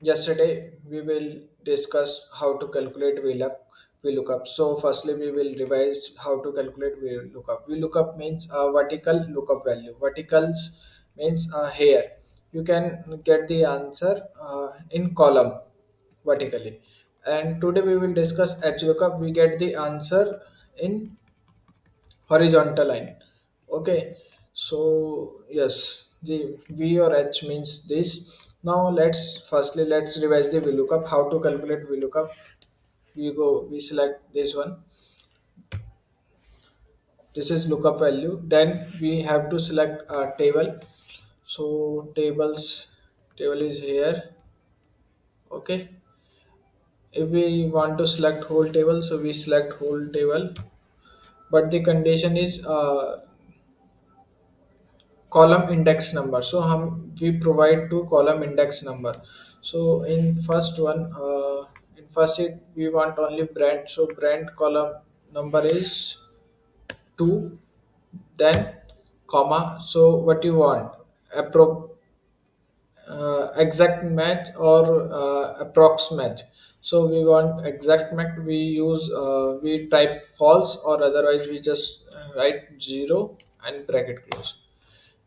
Yesterday we will discuss how to calculate VLOOKUP. So firstly we will revise how to calculate VLOOKUP. VLOOKUP means a vertical lookup value. Verticals means here. You can get the answer in column vertically. And today we will discuss HLOOKUP. We get the answer in horizontal line. Okay, so yes, the V or H means this. Now let's revise the VLOOKUP. How to calculate VLOOKUP? We select this one. This is lookup value. Then we have to select a table. So table is here. Okay, if we want to select whole table, so we select whole table, but the condition is column index number. So we provide two column index number. So in first one, in first it we want only brand. So brand column number is 2, then comma. So what you want? Appro Exact match or approx match. So we want exact match. We type false, or otherwise we just write 0 and bracket close.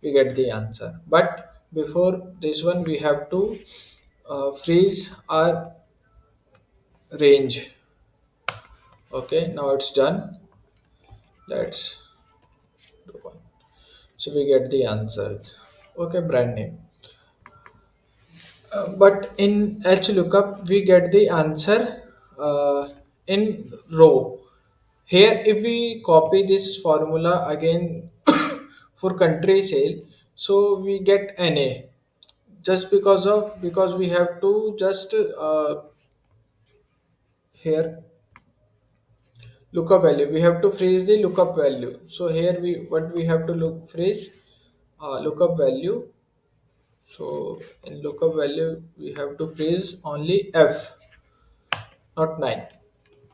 We get the answer. But before this one, we have to freeze our range. Okay, now it's done. Let's do one. So we get the answer. Okay, brand name. But in HLOOKUP, we get the answer in row. Here, if we copy this formula again for country sale, so we get NA. Just because we have to just here lookup value, we have to freeze the lookup value. So here we have to freeze lookup value. So in lookup value we have to freeze only F, not 9.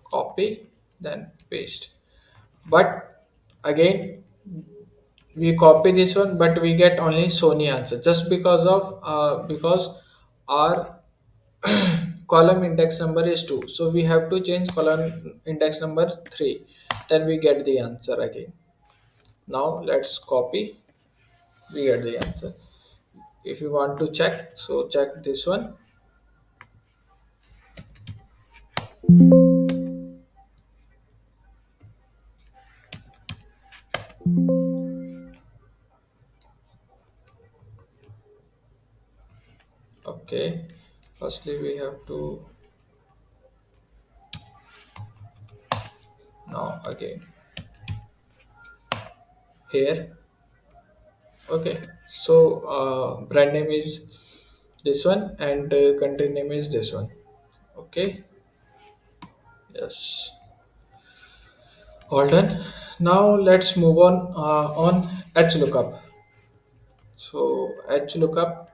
Copy, then paste. But again we copy this one, but we get only Sony answer, just because our column index number is 2, so we have to change column index number 3, then we get the answer again. Now let's copy, we get the answer. If you want to check, so check this one. Okay, firstly we have to, now again here. Okay, so brand name is this one, and country name is this one. Okay, yes, all done. Now let's move on HLOOKUP. So HLOOKUP,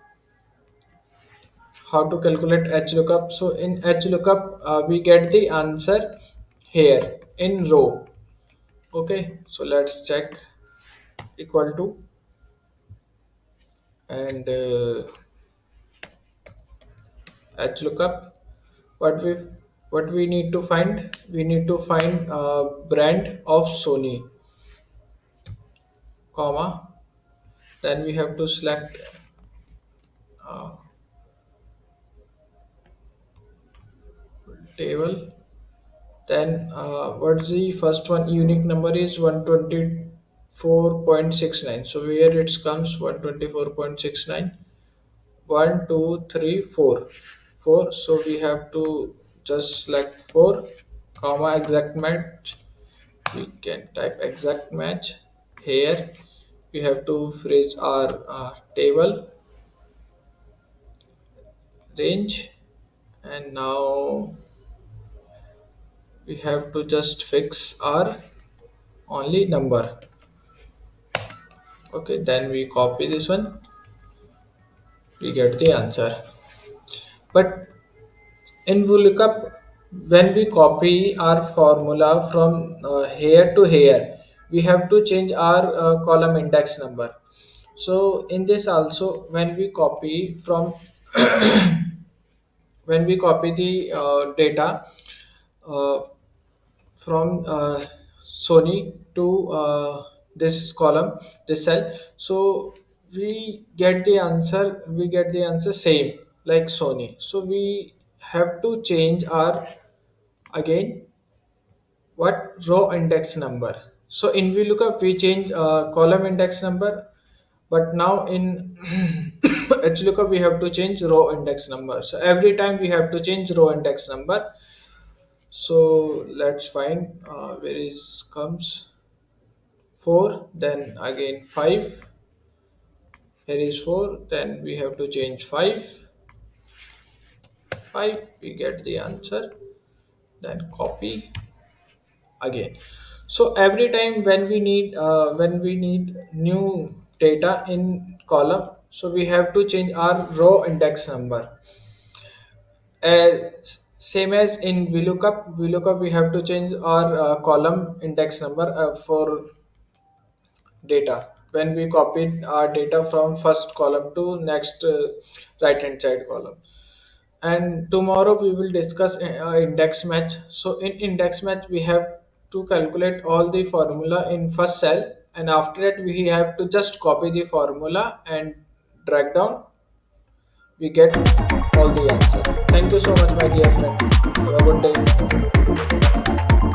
how to calculate HLOOKUP? So in HLOOKUP, we get the answer here in row. Okay, so let's check equal to, and HLOOKUP. What we what we need to find? We need to find brand of Sony, comma. Then we have to select table. Then what's the first one? Unique number is 124.69. So here it comes 124.69. 1, 2, 3, 4. 4. So we have to just select 4, comma exact match. We can type exact match here. We have to freeze our table range, and now we have to just fix our only number. Okay, then we copy this one, we get the answer. But in VLOOKUP, when we copy our formula from here to here, we have to change our column index number. So in this also, when we copy from when we copy the data uh, from Sony to this column, this cell, so we get the answer same like Sony. So we have to change our again what row index number. So in VLOOKUP we change column index number, but now in HLOOKUP we have to change row index number. So every time we have to change row index number. So let's find where is comes 4, then again 5. Here is 4, then we have to change 5. 5, we get the answer, then copy again. So every time when we need new data in column, so we have to change our row index number. Same as in VLOOKUP we have to change our column index number for data when we copied our data from first column to next right hand side column. And tomorrow we will discuss index match. So in index match we have to calculate all the formula in first cell, and after that we have to just copy the formula and drag down, we get all the answer. Thank you so much my dear friend, have a good day.